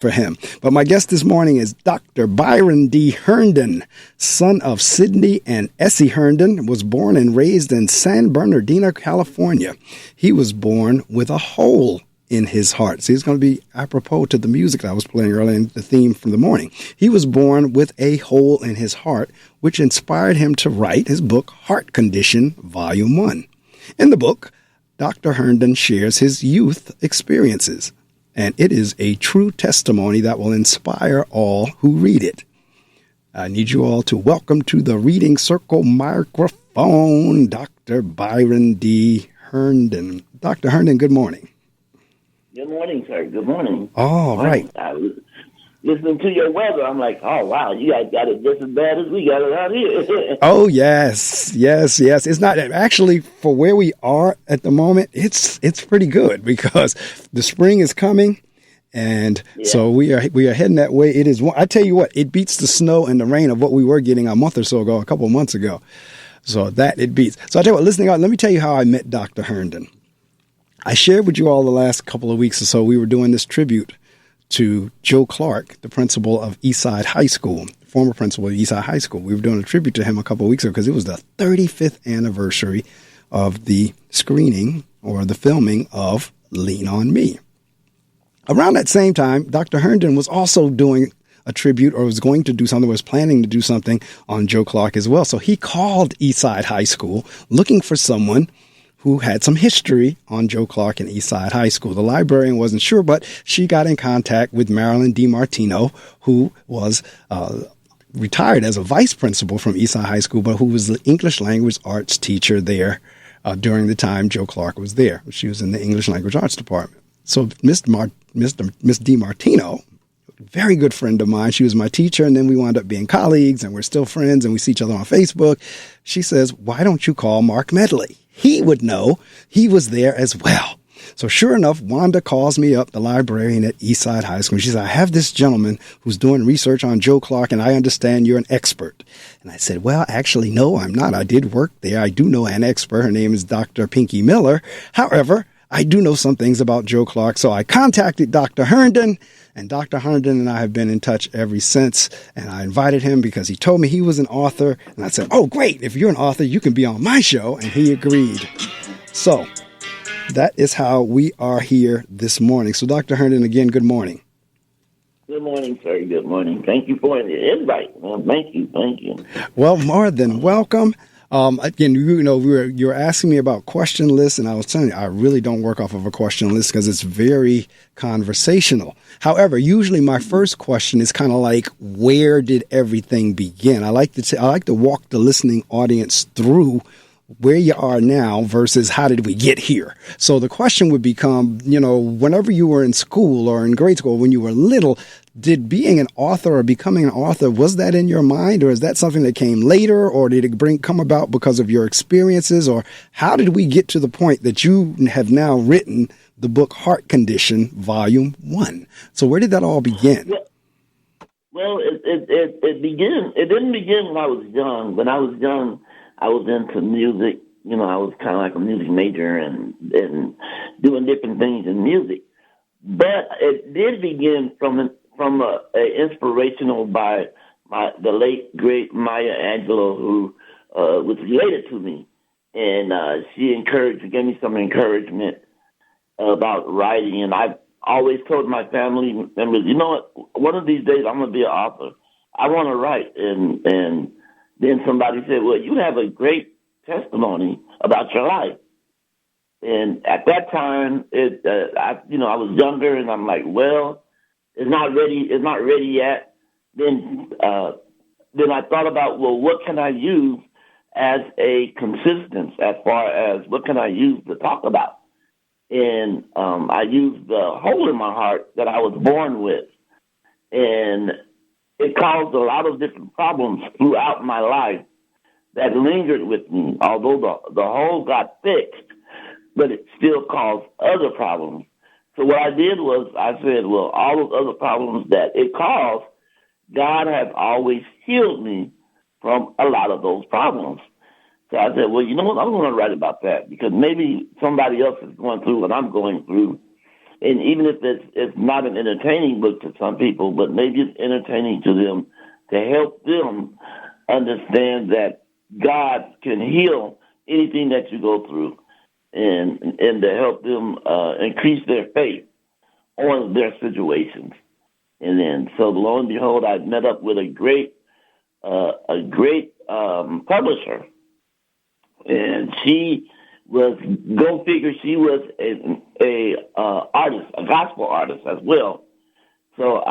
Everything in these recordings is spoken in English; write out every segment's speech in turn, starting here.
for him. But my guest this morning is Dr. Byron D. Herndon, son of Sidney and Essie Herndon, was born and raised in San Bernardino, California. He was born with a hole in his heart. So he's going to be apropos to the music that I was playing earlier in the theme from the morning. He was born with a hole in his heart, which inspired him to write his book, Heart Condition Vol.1. In the book, Dr. Herndon shares his youth experiences, and it is a true testimony that will inspire all who read it. I need you all to welcome to the Reading Circle microphone, Dr. Byron D. Herndon. Dr. Herndon, good morning. Good morning, sir. Good morning. All right. I was listening to your weather. I'm like, oh, wow, you guys got it just as bad as we got it out here. Oh, yes. It's not actually for where we are at the moment. It's pretty good because the spring is coming. And so we are heading that way. It is. I tell you what, it beats the snow and the rain of what we were getting a month or so ago, a couple of months ago. So that it beats. So I tell you what, listening out, let me tell you how I met Dr. Herndon. I shared with you all the last couple of weeks or so, we were doing this tribute to Joe Clark, the principal of Eastside High School, former principal of Eastside High School. We were doing a tribute to him a couple of weeks ago because it was the 35th anniversary of the screening or the filming of Lean on Me. Around that same time, Dr. Herndon was also doing a tribute or was going to do something, was planning to do something on Joe Clark as well. So he called Eastside High School looking for someone who had some history on Joe Clark and Eastside High School. The librarian wasn't sure, but she got in contact with Marilyn D. Martino, who was retired as a vice principal from Eastside High School, but who was the English language arts teacher there during the time Joe Clark was there. She was in the English language arts department. So Miss D. Martino, very good friend of mine. She was my teacher, and then we wound up being colleagues, and we're still friends, and we see each other on Facebook. She says, why don't you call Marc Medley? He would know. He was there as well. So sure enough, Wanda calls me up, the librarian at Eastside High School. She says, I have this gentleman who's doing research on Joe Clark, and I understand you're an expert. And I said, well, actually, no, I'm not. I did work there. I do know an expert. Her name is Dr. Pinky Miller. However, I do know some things about Joe Clark. So I contacted Dr. Herndon, and Dr. Herndon and I have been in touch ever since. And I invited him because he told me he was an author. And I said, oh, great. If you're an author, you can be on my show. And he agreed. So that is how we are here this morning. So Dr. Herndon, again, good morning. Good morning, sir. Good morning. Thank you for the invite. Well, thank you. Well, more than welcome. Again, you're asking me about question lists, and I was telling you, I really don't work off of a question list because it's very conversational. However, usually my first question is kind of like, where did everything begin? I like to walk the listening audience through where you are now versus how did we get here? So the question would become, whenever you were in school or in grade school, when you were little, did being an author or becoming an author, was that in your mind, or is that something that came later, or did it come about because of your experiences, or how did we get to the point that you have now written the book Heart Condition Vol.1? So where did that all begin? Well, it began. It didn't begin when I was young. When I was young, I was into music. I was kind of like a music major and doing different things in music. But it did begin from a inspirational by the late great Maya Angelou, who was related to me, and she gave me some encouragement about writing. And I've always told my family members, you know what? One of these days I'm going to be an author. I want to write. And then somebody said, well, you have a great testimony about your life. And at that time, I was younger, and I'm like, well, it's not ready yet. Then I thought about, well, what can I use as a consistence as far as what can I use to talk about? And I used the hole in my heart that I was born with. And it caused a lot of different problems throughout my life that lingered with me, although the hole got fixed, but it still caused other problems. So what I did was I said, well, all those other problems that it caused, God has always healed me from a lot of those problems. So I said, well, you know what? I'm going to write about that because maybe somebody else is going through what I'm going through. And even if it's not an entertaining book to some people, but maybe it's entertaining to them to help them understand that God can heal anything that you go through, and to help them increase their faith on their situations. And then, so lo and behold, I met up with a great publisher, and she was, go figure, she was a artist, a gospel artist as well. So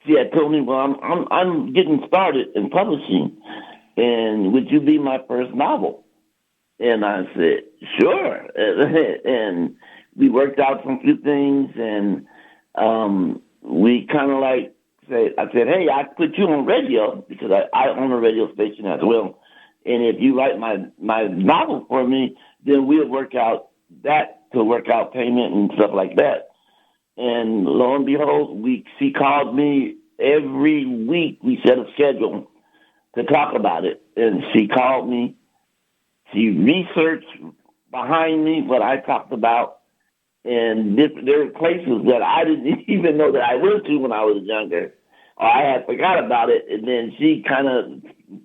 she had told me, well, I'm getting started in publishing, and would you be my first novel? And I said, sure. And we worked out some few things, and we kind of like I said, hey, I put you on radio because I own a radio station as well. And if you write my novel for me, then we'll work out payment and stuff like that. And lo and behold, she called me every week. We set a schedule to talk about it. And she called me. She researched behind me what I talked about. And there were places that I didn't even know that I went to when I was younger, or I had forgot about it. And then she kind of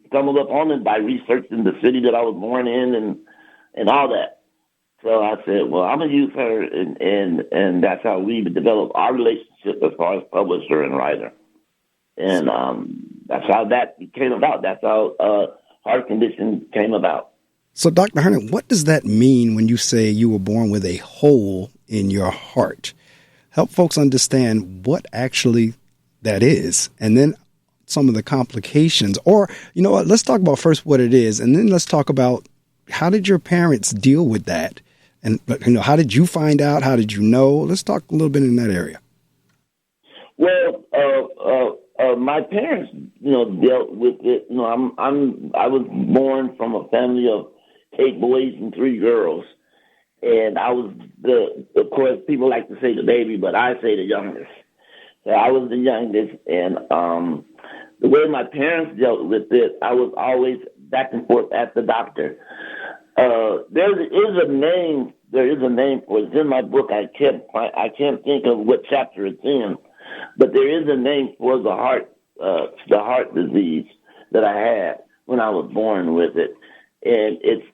stumbled up on it by researching the city that I was born in and all that. So I said, well, I'm going to use her, and that's how we developed our relationship as far as publisher and writer. And that's how that came about. That's how Heart Condition came about. So, Dr. Herndon, what does that mean when you say you were born with a hole in your heart? Help folks understand what actually that is, and then some of the complications. Or, you know what, let's talk about first what it is, and then let's talk about how did your parents deal with that? And, how did you find out? How did you know? Let's talk a little bit in that area. Well, my parents, dealt with it. I was born from a family of 8 boys and 3 girls. And I was of course, people like to say the baby, but I say the youngest. So I was the youngest. And the way my parents dealt with it, I was always back and forth at the doctor. There is a name for it. It's in my book. I can't think of what chapter it's in, but there is a name for the heart disease that I had when I was born with it. And it's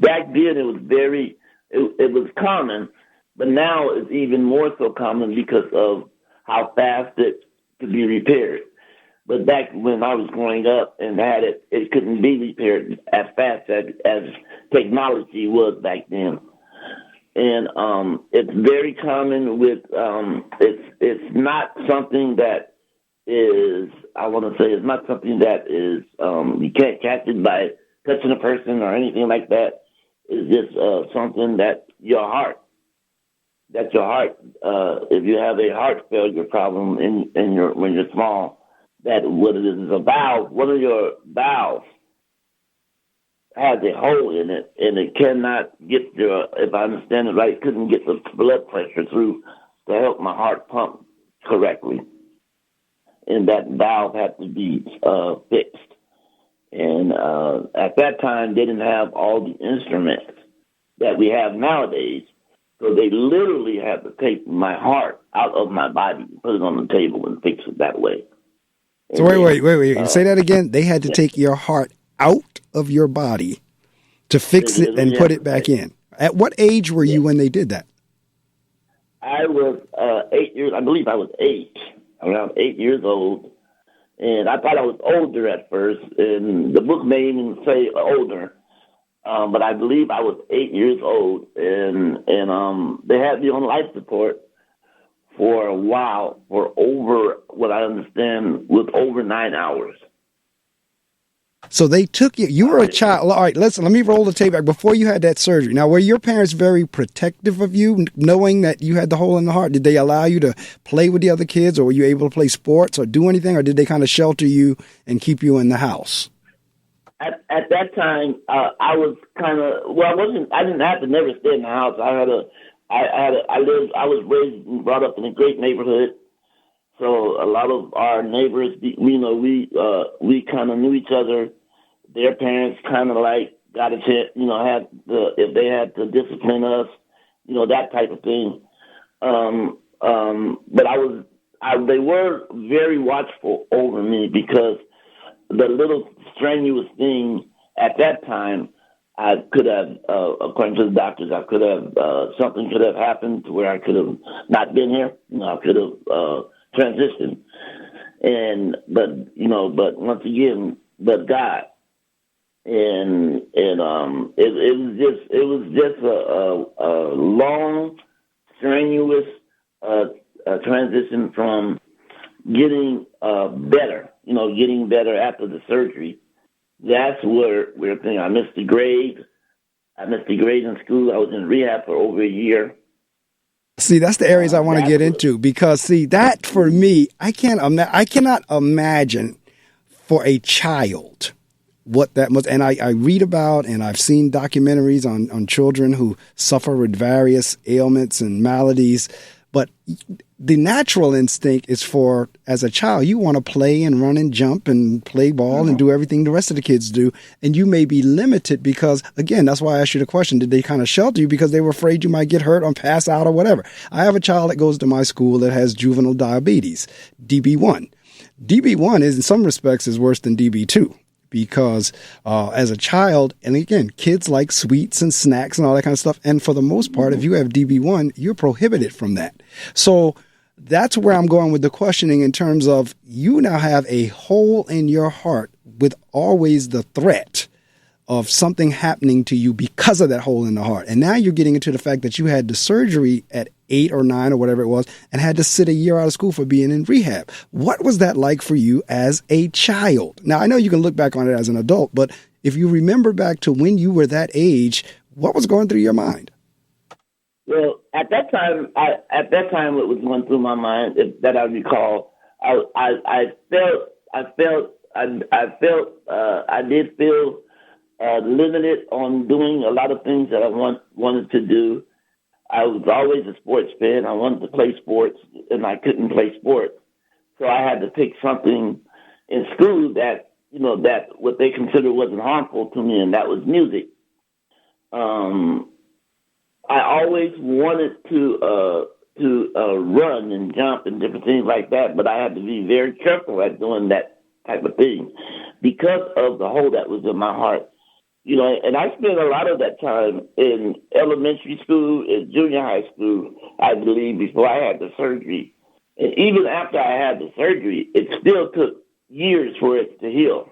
back then it was common, but now it's even more so common because of how fast it could be repaired. But back when I was growing up and had it, it couldn't be repaired as fast as technology was back then. And it's very common with it's not something that is, I want to say, it's not something that is you can't catch it by touching a person or anything like that. It's just something that your heart, if you have a heart failure problem when you're small, that what it is a valve, one of your valves has a hole in it, and it cannot get if I understand it right, couldn't get the blood pressure through to help my heart pump correctly. And that valve had to be fixed. And at that time, they didn't have all the instruments that we have nowadays. So they literally had to take my heart out of my body, put it on the table, and fix it that way. So wait. Say that again. They had to take your heart out of your body to fix it and put it back in. At what age were you when they did that? I was 8 years. I believe I was 8, around 8 years old. And I thought I was older at first, and the book may even say older, but I believe I was 8 years old, and they had me on life support for a while, for over, what I understand, was over 9 hours. So they took you. You were a child. All right, let me roll the tape back. Before you had that surgery, now were your parents very protective of you, knowing that you had the hole in the heart? Did they allow you to play with the other kids, or were you able to play sports or do anything, or did they kind of shelter you and keep you in the house? At that time, I was kind of, well, I didn't have to never stay in the house. I was raised and brought up in a great neighborhood. So a lot of our neighbors, we kind of knew each other. Their parents kind of like got a chance, if they had to discipline us, that type of thing. But they were very watchful over me because the little strenuous thing at that time, I could have, according to the doctors, I could have, something could have happened to where I could have not been here. I could have transitioned. But once again, but God. It was just a long, strenuous transition from getting better, getting better after the surgery. That's where we're thinking. I missed the grade. I missed the grade in school. I was in rehab for over a year. See, that's the areas I want to get into because, see, that for me, I cannot imagine for a child what that must. And I read about and I've seen documentaries on children who suffer with various ailments and maladies. But the natural instinct is for, as a child, you want to play and run and jump and play ball and do everything the rest of the kids do. And you may be limited because, again, that's why I asked you the question. Did they kind of shelter you because they were afraid you might get hurt or pass out or whatever? I have a child that goes to my school that has juvenile diabetes, DB1. DB1 is, in some respects, is worse than DB2. Because as a child, and again, kids like sweets and snacks and all that kind of stuff. And for the most part, if you have DB1, you're prohibited from that. So that's where I'm going with the questioning in terms of you now have a hole in your heart with always the threat of something happening to you because of that hole in the heart. And now you're getting into the fact that you had the surgery at 8 or 9 or whatever it was and had to sit a year out of school for being in rehab. What was that like for you as a child? Now, I know you can look back on it as an adult, but if you remember back to when you were that age, what was going through your mind? Well, at that time, what was going through my mind, that I recall, I did feel limited on doing a lot of things that I wanted to do. I was always a sports fan. I wanted to play sports, and I couldn't play sports. So I had to pick something in school that what they considered wasn't harmful to me, and that was music. I always wanted to run and jump and different things like that, but I had to be very careful at doing that type of thing because of the hole that was in my heart. And I spent a lot of that time in elementary school and junior high school, I believe, before I had the surgery. And even after I had the surgery, it still took years for it to heal.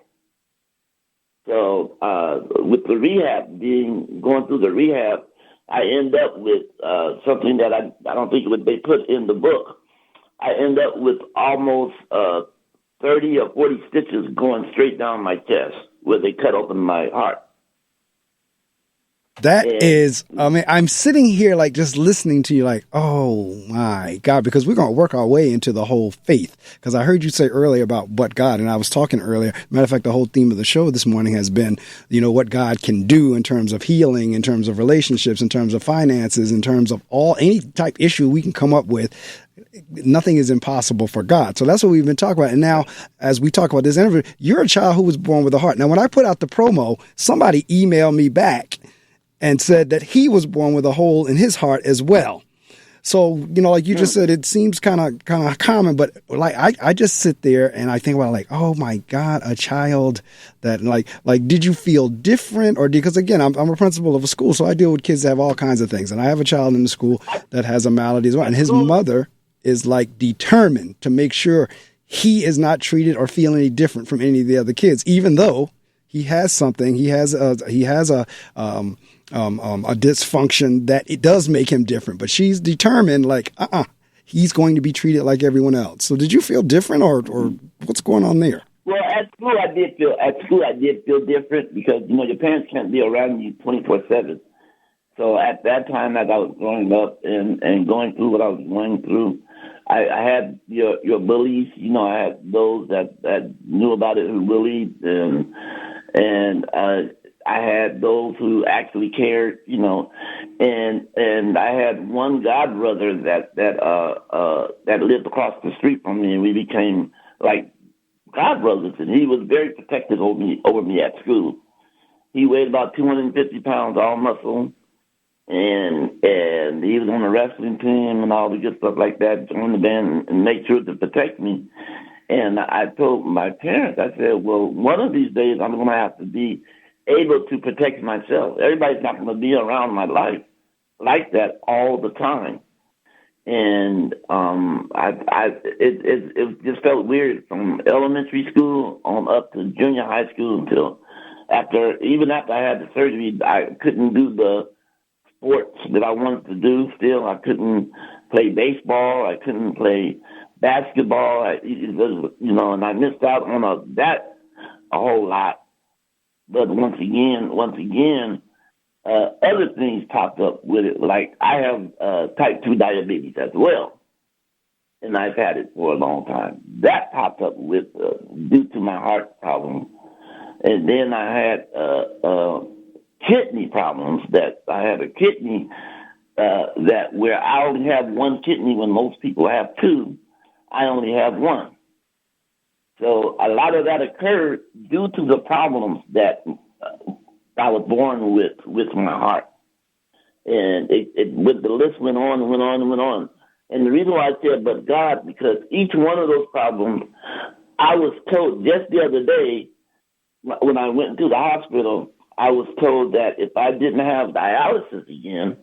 So with the rehab, going through the rehab, I end up with something that I don't think they put in the book. I end up with almost 30 or 40 stitches going straight down my chest where they cut open my heart. That is, I'm sitting here like just listening to you like, oh my God, because we're going to work our way into the whole faith. Because I heard you say earlier about but God, and I was talking earlier. Matter of fact, the whole theme of the show this morning has been, what God can do in terms of healing, in terms of relationships, in terms of finances, in terms of any type issue we can come up with. Nothing is impossible for God. So that's what we've been talking about. And now, as we talk about this interview, you're a child who was born with a heart. Now, when I put out the promo, somebody emailed me back and said that he was born with a hole in his heart as well. So, like you just said, it seems kind of common, but like I just sit there and I think about like, oh my God, a child that like did you feel different because again, I'm a principal of a school, so I deal with kids that have all kinds of things, and I have a child in the school that has a malady as well, and his mother is like determined to make sure he is not treated or feel any different from any of the other kids, even though he has something, he has a dysfunction that it does make him different, but she's determined like, he's going to be treated like everyone else. So did you feel different or what's going on there? Well, at school I did feel different because, your parents can't be around you 24/7. So at that time, as I was growing up and going through what I was going through, I had your bullies, I had those that knew about it who bullied and I had those who actually cared, and I had one god brother that lived across the street from me, and we became like god brothers. And he was very protective over me at school. He weighed about 250 pounds, all muscle, and he was on the wrestling team and all the good stuff like that, joined the band and make sure to protect me. And I told my parents, I said, well, one of these days I'm going to have to be able to protect myself. Everybody's not going to be around my life like that all the time. And it just felt weird from elementary school on up to junior high school until even after I had the surgery, I couldn't do the sports that I wanted to do. Still, I couldn't play baseball. I couldn't play basketball. And I missed out on that a whole lot. But once again, other things popped up with it. Like I have type 2 diabetes as well, and I've had it for a long time. That popped up with due to my heart problem, and then I had kidney problems. That I had a kidney that where I only have one kidney when most people have two. I only have one. So a lot of that occurred due to the problems that I was born with my heart. And the list went on and went on and went on. And the reason why I said, but God, because each one of those problems, I was told just the other day when I went to the hospital, I was told that if I didn't have dialysis again,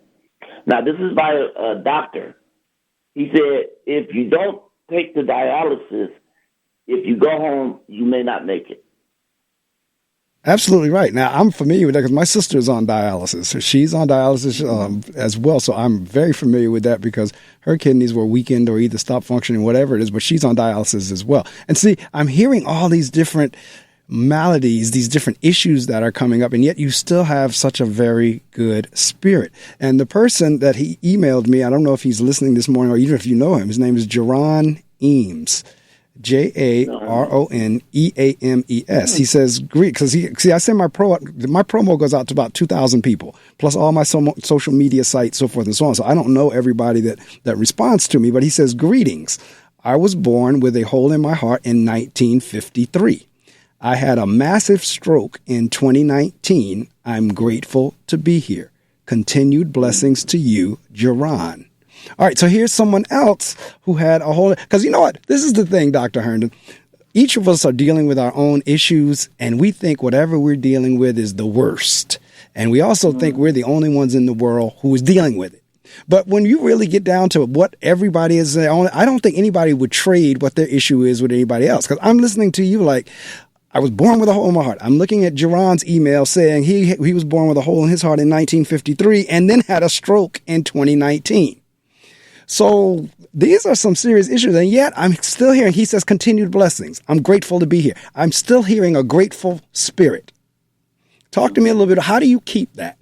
now this is by a doctor. He said, if you don't take the dialysis, if you go home, you may not make it. Absolutely right. Now, I'm familiar with that because my sister is on dialysis. So she's on dialysis as well. So I'm very familiar with that because her kidneys were weakened or either stopped functioning, whatever it is, but she's on dialysis as well. And see, I'm hearing all these different maladies, these different issues that are coming up, and yet you still have such a very good spirit. And the person that he emailed me, I don't know if he's listening this morning or even if you know him, his name is Jaron Eames. JaronEames. He says, great, because I send my promo goes out to about 2,000 people, plus all my social media sites, so forth and so on. So I don't know everybody that responds to me, but he says, greetings. I was born with a hole in my heart in 1953. I had a massive stroke in 2019. I'm grateful to be here. Continued blessings to you, Jaron. All right, so here's someone else who had a whole... Because you know what? This is the thing, Dr. Herndon. Each of us are dealing with our own issues, and we think whatever we're dealing with is the worst. And we also think we're the only ones in the world who is dealing with it. But when you really get down to what everybody is... I don't think anybody would trade what their issue is with anybody else. Because I'm listening to you like... I was born with a hole in my heart. I'm looking at Jaron's email saying he was born with a hole in his heart in 1953 and then had a stroke in 2019. So these are some serious issues, and yet I'm still hearing, he says, continued blessings. I'm grateful to be here. I'm still hearing a grateful spirit. Talk to me a little bit. How do you keep that?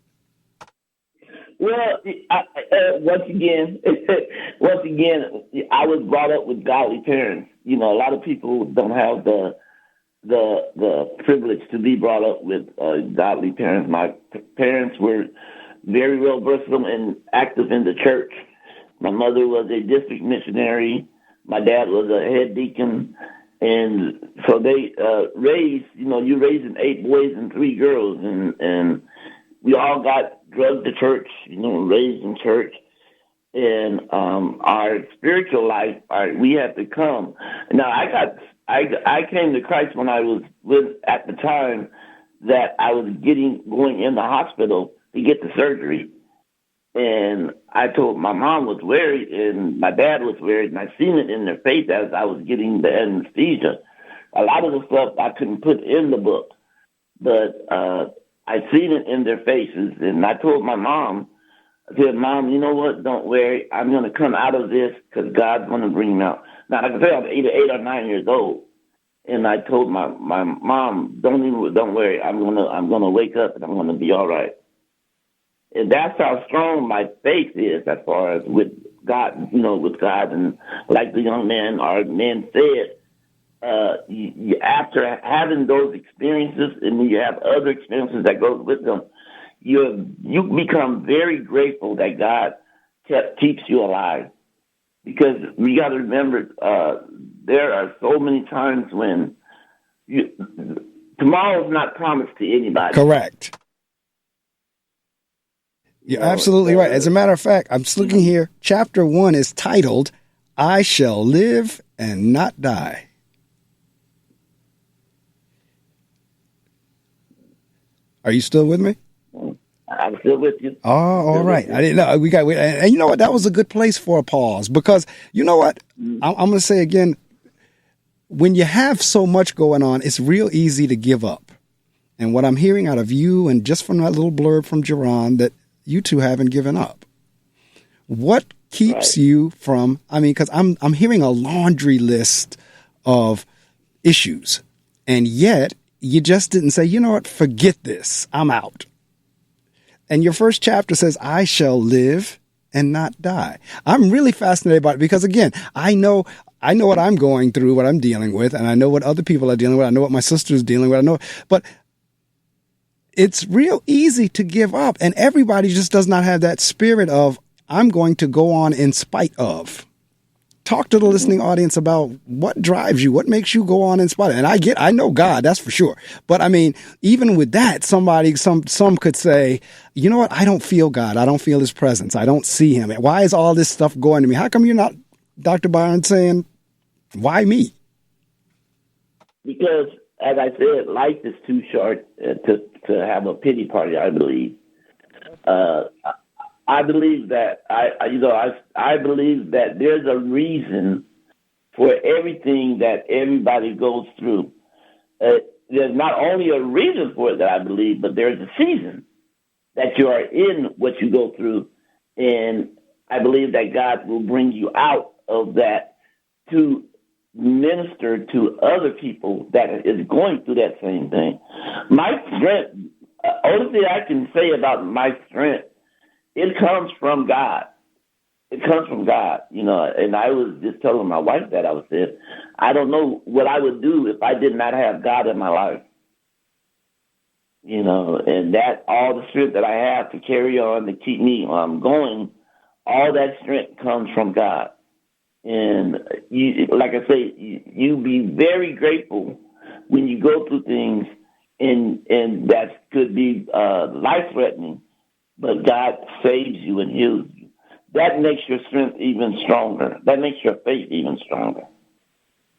Well, once again, I was brought up with godly parents. You know, a lot of people don't have the privilege to be brought up with godly parents. My parents were very well versed and active in the church. My mother was a district missionary. My dad was a head deacon. And so they raised, you're raising 8 boys and 3 girls. And we all got drugged to church, raised in church. And our spiritual life, we had to come. Now, I came to Christ when I was at the time that I was going in the hospital to get the surgery. And I told my mom was worried and my dad was worried, and I seen it in their face as I was getting the anesthesia. A lot of the stuff I couldn't put in the book, but I seen it in their faces. And I told my mom, I said, Mom, you know what? Don't worry. I'm going to come out of this because God's going to bring me out. Now, like I said, I'm 8 or 9 years old. And I told my mom, don't worry. I'm gonna wake up and I'm going to be all right. And that's how strong my faith is as far as with God, with God. And like the young man or men said, after having those experiences and you have other experiences that goes with them, you become very grateful that God keeps you alive. Because we got to remember, there are so many times when tomorrow's not promised to anybody. Correct. You're absolutely right. As a matter of fact, I'm just looking here. Chapter 1 is titled, I Shall Live and Not Die. Are you still with me? I'm still with you. Oh, all right. I didn't know. And you know what? That was a good place for a pause because you know what? I'm going to say again, when you have so much going on, it's real easy to give up. And what I'm hearing out of you and just from that little blurb from Jerron, that you two haven't given up. What keeps you from, because I'm hearing a laundry list of issues, and yet you just didn't say, you know what, forget this, I'm out. And your first chapter says, I shall live and not die. I'm really fascinated by it because, again, I know what I'm going through, what I'm dealing with, and I know what other people are dealing with. I know what my sister's dealing with. But it's real easy to give up, and everybody just does not have that spirit of, I'm going to go on in spite of. Talk to the listening audience about what drives you, what makes you go on in spite of. And I know God, that's for sure. But even with that, some could say, you know what? I don't feel God. I don't feel his presence. I don't see him. Why is all this stuff going to me? How come you're not, Dr. Byron, saying, why me? Because, as I said, life is too short to have a pity party, I believe. I believe that I believe that there's a reason for everything that everybody goes through. There's not only a reason for it that I believe, but there's a season that you are in what you go through, and I believe that God will bring you out of that to minister to other people that is going through that same thing. My strength, only thing I can say about my strength, it comes from God. It comes from God, and I was just telling my wife that I said, I don't know what I would do if I did not have God in my life. And that all the strength that I have to carry on, to keep me going, all that strength comes from God. And you, like I say, you be very grateful when you go through things and that could be life-threatening, but God saves you and heals you. That makes your strength even stronger. That makes your faith even stronger.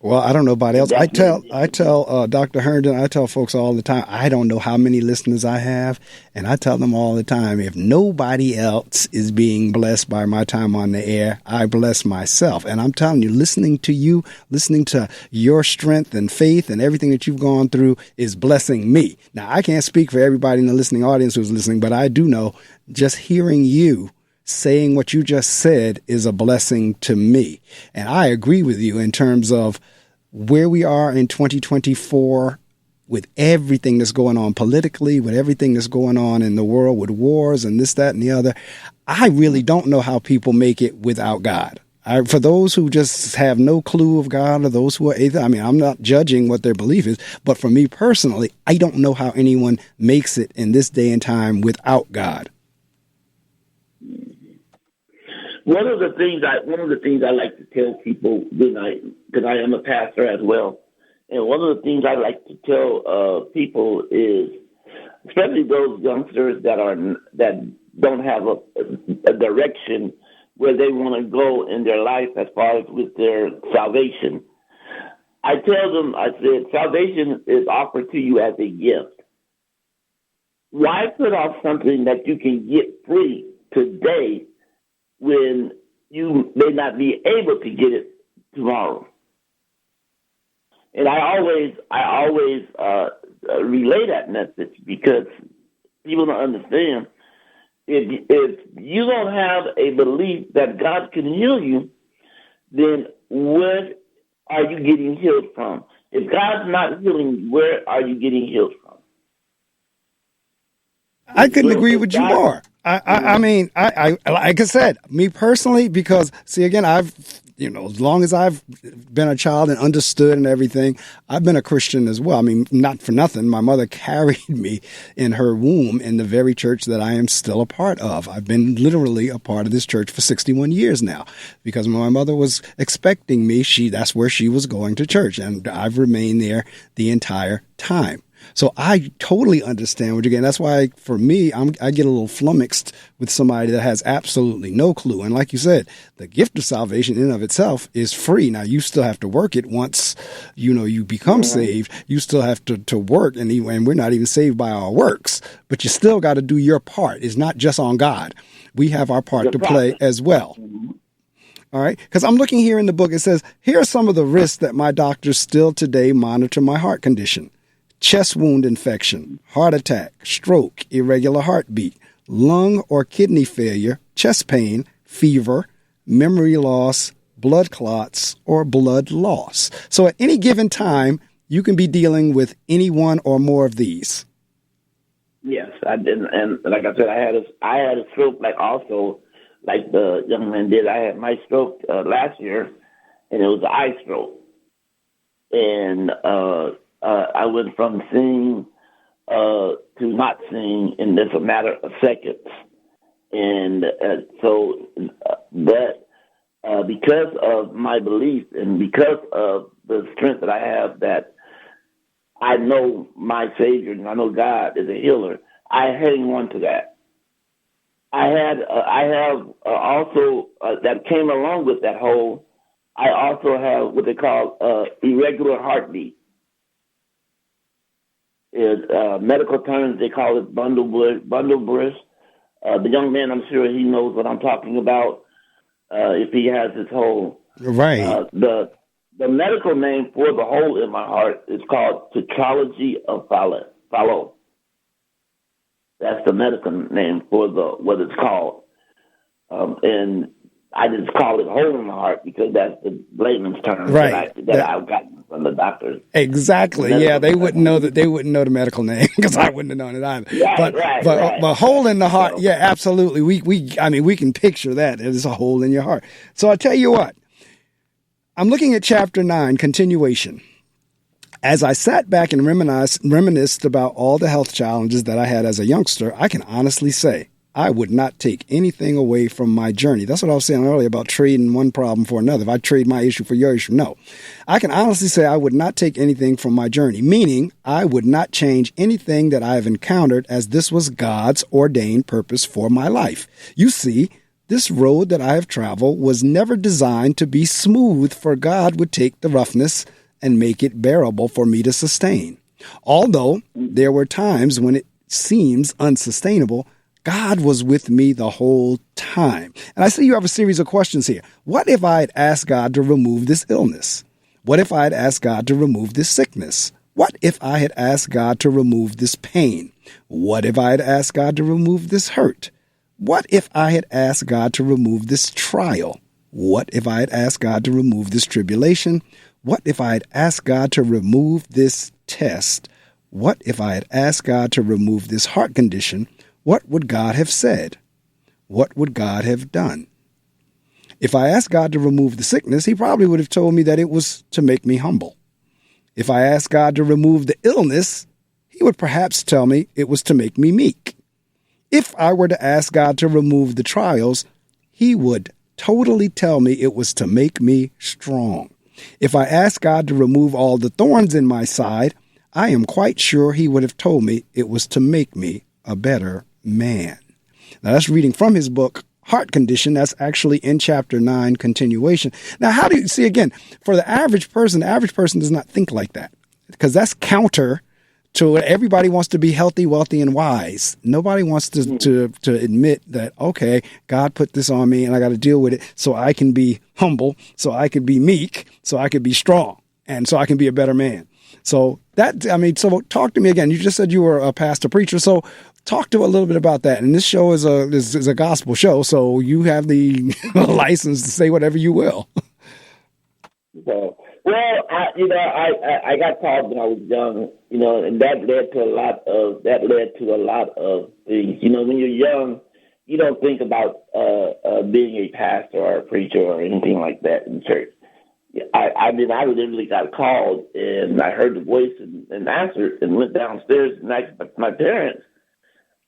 Well, I don't know about else. I tell Dr. Herndon, I tell folks all the time, I don't know how many listeners I have, and I tell them all the time, if nobody else is being blessed by my time on the air, I bless myself. And I'm telling you, listening to you, listening to your strength and faith and everything that you've gone through is blessing me. Now, I can't speak for everybody in the listening audience who's listening, but I do know just hearing you saying what you just said is a blessing to me. And I agree with you in terms of where we are in 2024 with everything that's going on politically, with everything that's going on in the world with wars and this, that, and the other. I really don't know how people make it without God. For those who just have no clue of God, or those who are I'm not judging what their belief is, but for me personally, I don't know how anyone makes it in this day and time without God. One of the things I like to tell people, because I am a pastor as well, and one of the things I like to tell people is, especially those youngsters that don't have a direction where they want to go in their life as far as with their salvation. I tell them, I said, salvation is offered to you as a gift. Why put off something that you can get free today when you may not be able to get it tomorrow? And I always relay that message, because people don't understand. If you don't have a belief that God can heal you, then where are you getting healed from? If God's not healing you, where are you getting healed from? I couldn't agree with you more. I mean, like I said, me personally, because see, again, as long as I've been a child and understood and everything, I've been a Christian as well. I mean, not for nothing. My mother carried me in her womb in the very church that I am still a part of. I've been literally a part of this church for 61 years now, because when my mother was expecting me, that's where she was going to church, and I've remained there the entire time. So I totally understand what you're getting. That's why, for me, I get a little flummoxed with somebody that has absolutely no clue. And like you said, the gift of salvation in and of itself is free. Now, you still have to work it once, you become saved. You still have to work, and we're not even saved by our works. But you still got to do your part. It's not just on God. We have our part to play as well. All right. Because I'm looking here in the book. It says, here are some of the risks that my doctors still today monitor my heart condition: chest wound infection, heart attack, stroke, irregular heartbeat, lung or kidney failure, chest pain, fever, memory loss, blood clots, or blood loss. So at any given time, you can be dealing with any one or more of these. Yes, I did, and like I said, I had a stroke, like the young man did. I had my stroke last year, and it was an eye stroke, and I went from seeing to not seeing in just a matter of seconds, and so that because of my belief and because of the strength that I have, that I know my Savior and I know God is a healer, I hang on to that. I have also that came along with that whole. I also have what they call irregular heartbeat. Medical terms, they call it bundle burst. The young man, I'm sure he knows what I'm talking about. If he has his hole, right. The medical name for the hole in my heart is called tetralogy of Fallot. That's the medical name for what it's called. And I just call it hole in the heart because that's the layman's term right. that I've gotten from the doctors. Exactly. Yeah, they wouldn't know that. They wouldn't know the medical name because I wouldn't have known it either. Right, but hole in the heart. So, yeah, absolutely. We can picture that. There's a hole in your heart. So I tell you what, I'm looking at chapter 9, continuation. As I sat back and reminisced about all the health challenges that I had as a youngster, I can honestly say I would not take anything away from my journey. That's what I was saying earlier about trading one problem for another. If I trade my issue for your issue, no. I can honestly say I would not take anything from my journey, meaning I would not change anything that I have encountered, as this was God's ordained purpose for my life. You see, this road that I have traveled was never designed to be smooth, for God would take the roughness and make it bearable for me to sustain. Although there were times when it seems unsustainable, God was with me the whole time. And I see you have a series of questions here. What if I had asked God to remove this illness? What if I had asked God to remove this sickness? What if I had asked God to remove this pain? What if I had asked God to remove this hurt? What if I had asked God to remove this trial? What if I had asked God to remove this tribulation? What if I had asked God to remove this test? What if I had asked God to remove this heart condition? What would God have said? What would God have done? If I asked God to remove the sickness, he probably would have told me that it was to make me humble. If I asked God to remove the illness, he would perhaps tell me it was to make me meek. If I were to ask God to remove the trials, he would totally tell me it was to make me strong. If I asked God to remove all the thorns in my side, I am quite sure he would have told me it was to make me a better man. Now, that's reading from his book, Heart Condition. That's actually in chapter 9, continuation. Now, how do you see, again, for the average person does not think like that, because that's counter to what everybody wants to be: healthy, wealthy, and wise. Nobody wants to admit that, okay, God put this on me and I got to deal with it so I can be humble, so I can be meek, so I can be strong, and so I can be a better man. So so talk to me again. You just said you were a pastor preacher. So talk to a little bit about that. And this show is a gospel show, so you have the license to say whatever you will. Well, I got taught when I was young, and that led to a lot of things. When you're young, you don't think about being a pastor or a preacher or anything like that in church. I literally got called, and I heard the voice and answered, and went downstairs and asked my parents,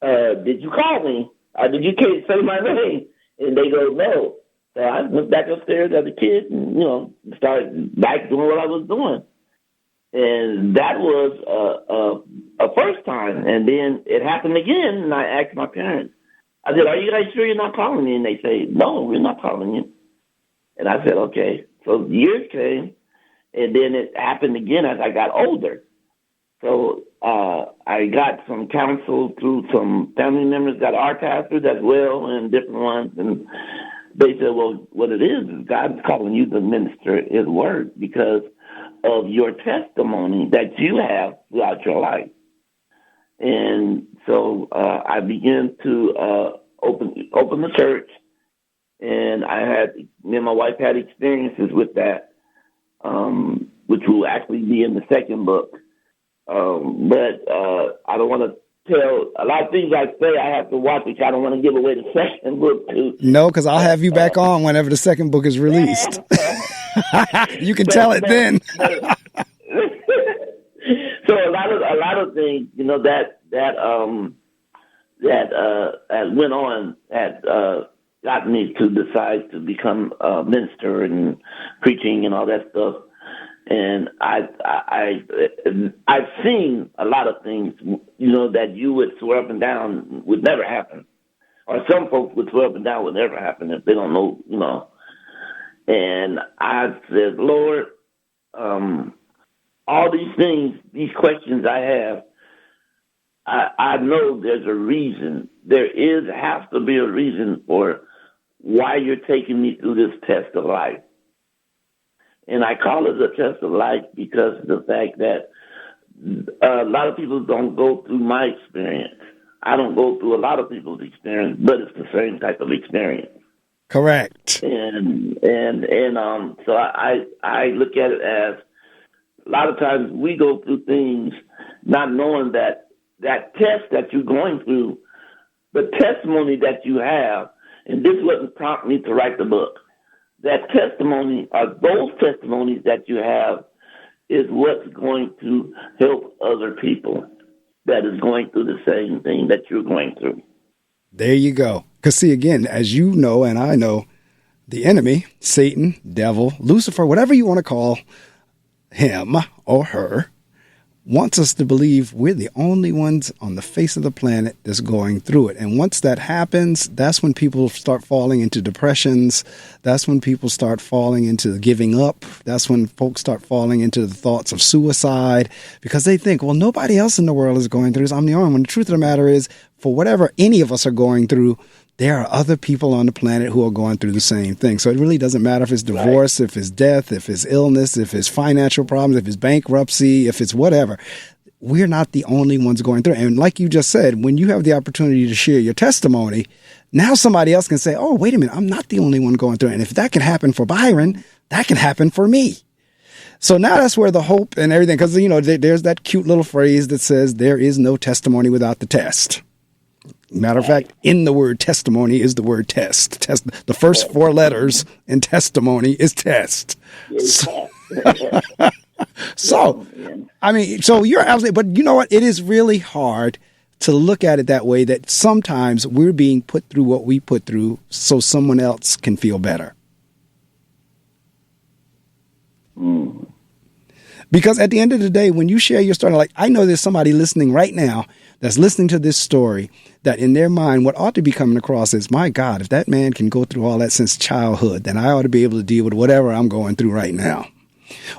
"Did you call me? Or did you say my name?" And they go, "No." So I went back upstairs as a kid and, started back doing what I was doing. And that was a first time. And then it happened again, and I asked my parents, I said, are you guys sure you're not calling me? And they say, no, we're not calling you. And I said, okay. So years came, and then it happened again as I got older. So I got some counsel through some family members, got our pastors as well, and different ones. And they said, well, what it is God's calling you to minister his word because of your testimony that you have throughout your life. And so I began to open the church, and me and my wife had experiences with that, which will actually be in the second book. But I don't want to tell a lot of things I say. I have to watch it. I don't want to give away the second book too. No, because I'll have you back on whenever the second book is released. You can tell it then. So a lot of things, that went on that got me to decide to become a minister and preaching and all that stuff. And I've seen a lot of things, that you would swear up and down would never happen, or some folks would swear up and down would never happen if they don't know, And I said, Lord, all these things, these questions I have, I know there's a reason. There has to be a reason for why you're taking me through this test of life. And I call it a test of life because of the fact that a lot of people don't go through my experience. I don't go through a lot of people's experience, but it's the same type of experience. Correct. And so I look at it as a lot of times we go through things not knowing that test that you're going through, the testimony that you have, and this wasn't prompt me to write the book. That testimony, or those testimonies that you have, is what's going to help other people that is going through the same thing that you're going through. There you go. Because see, again, as you know and I know, the enemy, Satan, devil, Lucifer, whatever you want to call him or her, wants us to believe we're the only ones on the face of the planet that's going through it. And once that happens, that's when people start falling into depressions. That's when people start falling into giving up. That's when folks start falling into the thoughts of suicide because they think, well, nobody else in the world is going through this. I'm the only one. The truth of the matter is, for whatever any of us are going through, there are other people on the planet who are going through the same thing. So it really doesn't matter if it's divorce, if it's death, if it's illness, if it's financial problems, if it's bankruptcy, if it's whatever. We're not the only ones going through it. And like you just said, when you have the opportunity to share your testimony, now somebody else can say, oh, wait a minute, I'm not the only one going through it. And if that can happen for Byron, that can happen for me. So now that's where the hope and everything, because, there's that cute little phrase that says there is no testimony without the test. Matter of fact, in the word testimony is the word test. The first four letters in testimony is test. So you're absolutely, but you know what? It is really hard to look at it that way, that sometimes we're being put through what we put through so someone else can feel better. Because at the end of the day, when you share your story, like I know there's somebody listening right now that's listening to this story that in their mind, what ought to be coming across is, my God, if that man can go through all that since childhood, then I ought to be able to deal with whatever I'm going through right now.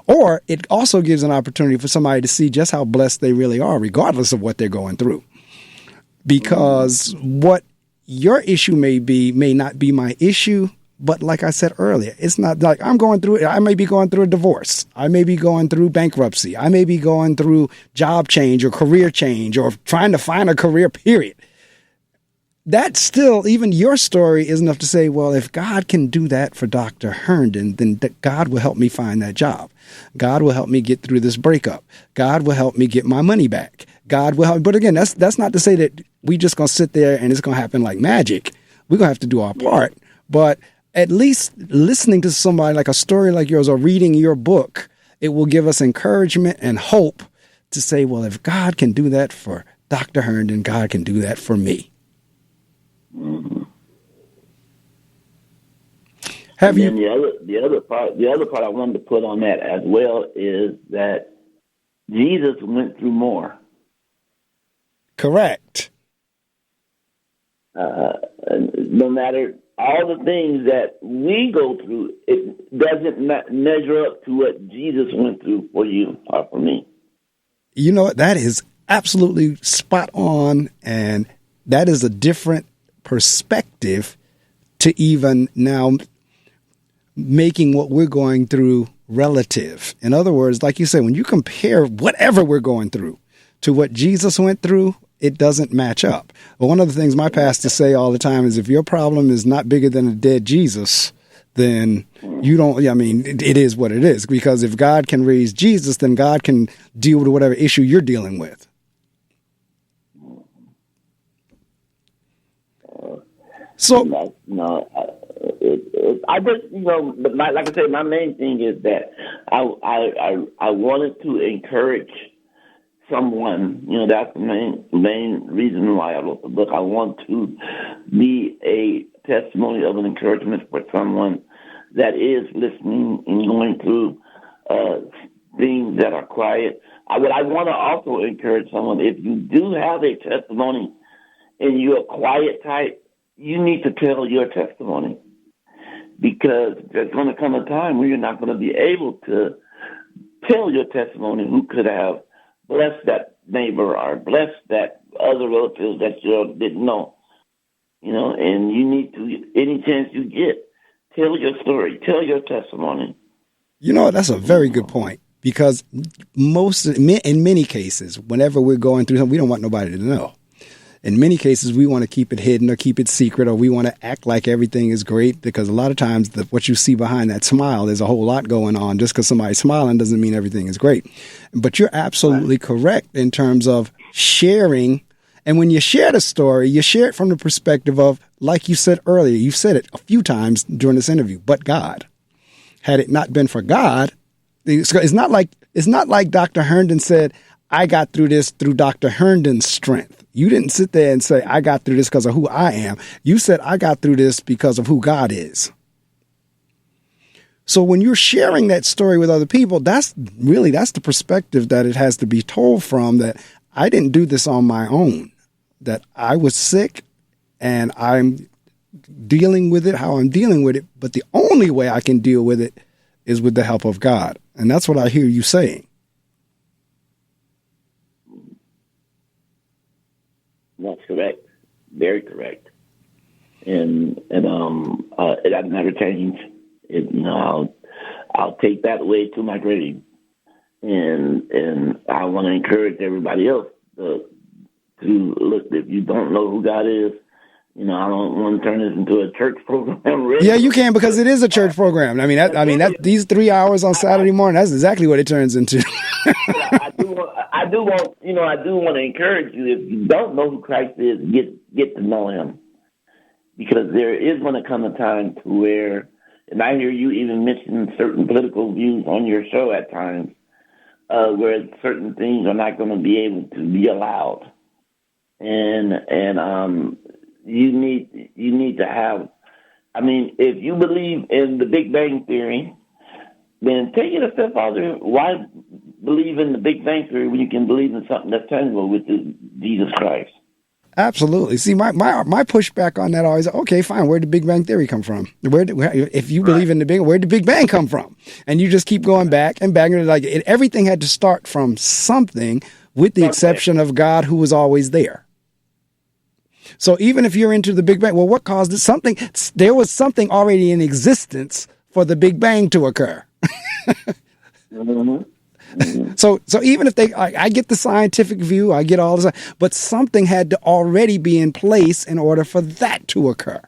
Or it also gives an opportunity for somebody to see just how blessed they really are, regardless of what they're going through. Because what your issue may not be my issue. But like I said earlier, it's not like I'm going through it. I may be going through a divorce. I may be going through bankruptcy. I may be going through job change or career change or trying to find a career, period. That still, even your story is enough to say, well, if God can do that for Dr. Herndon, then God will help me find that job. God will help me get through this breakup. God will help me get my money back. God will help. But again, that's not to say that we just going to sit there and it's going to happen like magic. We're going to have to do our part. But at least listening to somebody like a story like yours or reading your book, it will give us encouragement and hope to say, well, if God can do that for Dr. Herndon, God can do that for me. Mm-hmm. The other part I wanted to put on that as well is that Jesus went through more. Correct. No matter all the things that we go through, it doesn't measure up to what Jesus went through for you or for me. You know what? That is absolutely spot on. And that is a different perspective to even now making what we're going through relative. In other words, like you said, when you compare whatever we're going through to what Jesus went through, it doesn't match up. But one of the things my pastors say all the time is if your problem is not bigger than a dead Jesus, then you don't, I mean, it is what it is. Because if God can raise Jesus, then God can deal with whatever issue you're dealing with. So, I just, but like I said, my main thing is that I wanted to encourage someone. That's the main reason why I wrote the book. I want to be a testimony of an encouragement for someone that is listening and going through things that are quiet. I want to also encourage someone, if you do have a testimony and you're a quiet type, you need to tell your testimony, because there's going to come a time where you're not going to be able to tell your testimony who could have blessed that neighbor or blessed that other relative that you didn't know. And you need to, any chance you get, tell your story, tell your testimony. That's a very good point, because in many cases, whenever we're going through something, we don't want nobody to know. In many cases, we want to keep it hidden or keep it secret, or we want to act like everything is great, because a lot of times what you see behind that smile, there's a whole lot going on. Just because somebody's smiling doesn't mean everything is great. But you're absolutely correct in terms of sharing. And when you share the story, you share it from the perspective of, like you said earlier, you've said it a few times during this interview, but God. Had it not been for God, it's not like Dr. Herndon said, I got through this through Dr. Herndon's strength. You didn't sit there and say, I got through this because of who I am. You said, I got through this because of who God is. So when you're sharing that story with other people, that's the perspective that it has to be told from, that I didn't do this on my own, that I was sick and I'm dealing with it how I'm dealing with it. But the only way I can deal with it is with the help of God. And that's what I hear you saying. That's correct. Very correct. And it never changed. I'll take that away to my grave. And I want to encourage everybody else to look. If you don't know who God is, I don't want to turn this into a church program. Really. Yeah, you can, because it is a church program. These 3 hours on Saturday morning, that's exactly what it turns into. I do want to encourage you, if you don't know who Christ is, get to know him. Because there is going to come a time to where, and I hear you even mention certain political views on your show at times, where certain things are not going to be able to be allowed. And you need to have, if you believe in the Big Bang Theory, then take it a step further. Why believe in the Big Bang Theory when you can believe in something that's tangible, which is Jesus Christ? Absolutely. See, my pushback on that always, okay, fine. Where did the Big Bang Theory come from? If you believe in where did the Big Bang come from? And you just keep going back and back. Like everything had to start from something, with the exception of God, who was always there. So even if you're into the Big Bang, well, what caused it? There was something already in existence for the Big Bang to occur. Mm-hmm. Mm-hmm. So even if I get the scientific view, I get all this, but something had to already be in place in order for that to occur.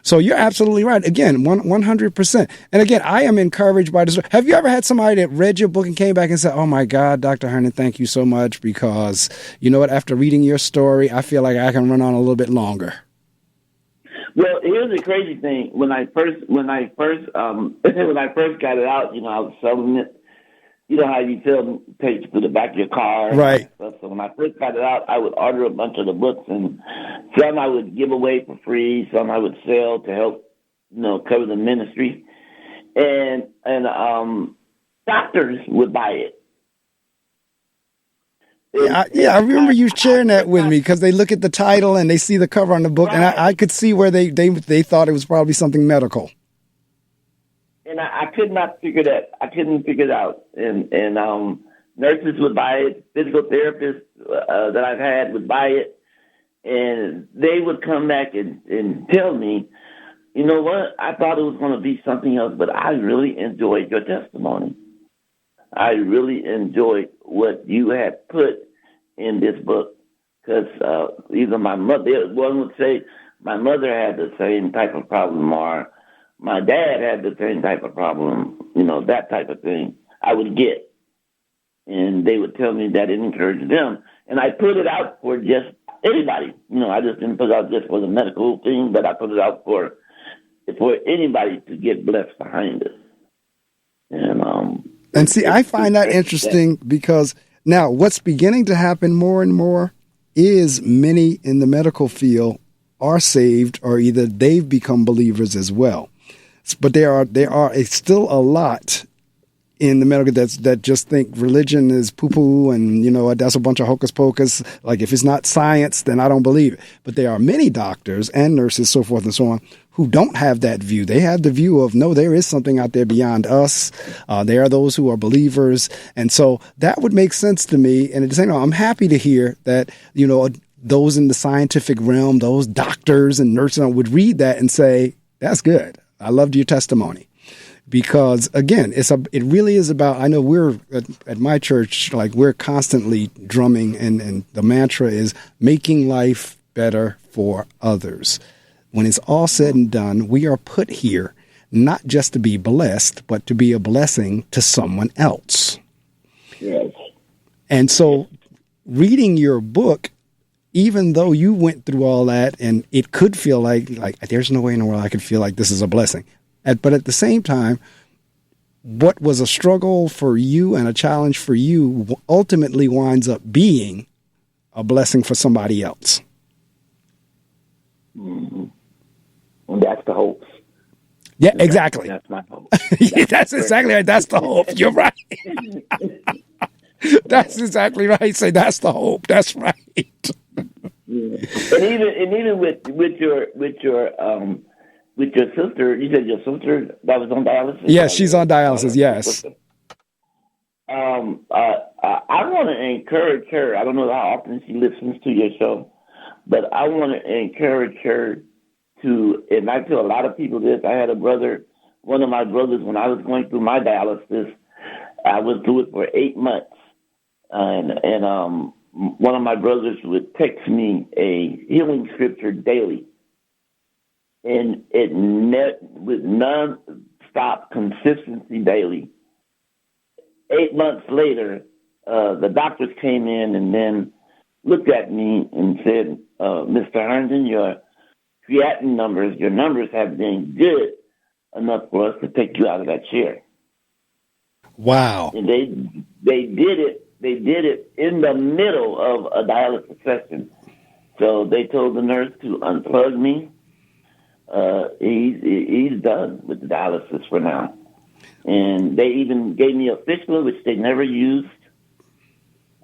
So you're absolutely right. Again, 100%. And again, I am encouraged by this. Have you ever had somebody that read your book and came back and said, oh my God, Dr. Herndon, thank you so much, because you know what, after reading your story, I feel like I can run on a little bit longer? Well, here's the crazy thing. When I first when I first got it out, I was selling it. You know how you sell tapes to the back of your car, right? So when I first got it out, I would order a bunch of the books, and some I would give away for free, some I would sell to help, cover the ministry, and doctors would buy it. I remember you sharing that with me because they look at the title and they see the cover on the book, and I could see where they thought it was probably something medical. And I could not figure that. I couldn't figure it out. And nurses would buy it. Physical therapists that I've had would buy it. And they would come back and tell me, you know what? I thought it was going to be something else, but I really enjoyed your testimony. I really enjoyed what you had put in this book. Because either my mother, one would say my mother had the same type of problem, or my dad had the same type of problem, that type of thing I would get. And they would tell me that it encouraged them. And I put it out for just anybody. I just didn't put it out just for the medical thing, but I put it out for anybody to get blessed behind it. And see, I find that interesting because now what's beginning to happen more and more is many in the medical field are saved, or either they've become believers as well. But there are still a lot in the medical that just think religion is poo-poo and, that's a bunch of hocus pocus. Like if it's not science, then I don't believe it. But there are many doctors and nurses, so forth and so on, who don't have that view. They have the view of, no, there is something out there beyond us. There are those who are believers. And so that would make sense to me. And at the same time, I'm happy to hear that, those in the scientific realm, those doctors and nurses would read that and say, that's good. I loved your testimony. Because again, it really is about, I know we're at my church, like we're constantly drumming and the mantra is making life better for others. When it's all said and done, we are put here not just to be blessed, but to be a blessing to someone else. Yes. And so reading your book, even though you went through all that and it could feel like there's no way in the world I could feel like this is a blessing. But at the same time, what was a struggle for you and a challenge for you ultimately winds up being a blessing for somebody else. Mm-hmm. And that's the hope. Yeah, exactly. That's my hope. That's exactly right. That's the hope. You're right. That's exactly right. Say that's the hope. That's right. Yeah. And even with your sister, you said your sister that was on dialysis? Yes, she's on dialysis, yes. I want to encourage her. I don't know how often she listens to your show, but I want to encourage her to, and I tell a lot of people this, I had one of my brothers, when I was going through my dialysis, I went through it for 8 months. And one of my brothers would text me a healing scripture daily. And it met with non-stop consistency daily. 8 months later, the doctors came in and then looked at me and said, Mr. Herndon, your numbers have been good enough for us to take you out of that chair. Wow. And they did it. They did it in the middle of a dialysis session. So they told the nurse to unplug me. He's done with the dialysis for now. And they even gave me a fistula, which they never used.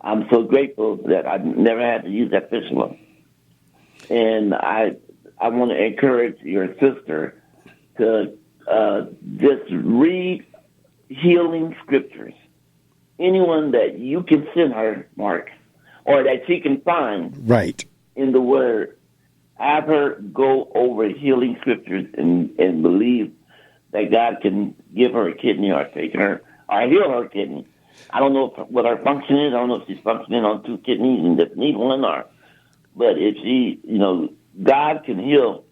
I'm so grateful that I never had to use that fistula. And I want to encourage your sister to just read healing scriptures. Anyone that you can send her, Mark, or that she can find right in the Word, have her go over healing scriptures and believe that God can give her a kidney or take her or heal her kidney. I don't know what her function is. I don't know if she's functioning on 2 kidneys and just need one, but if she, God can heal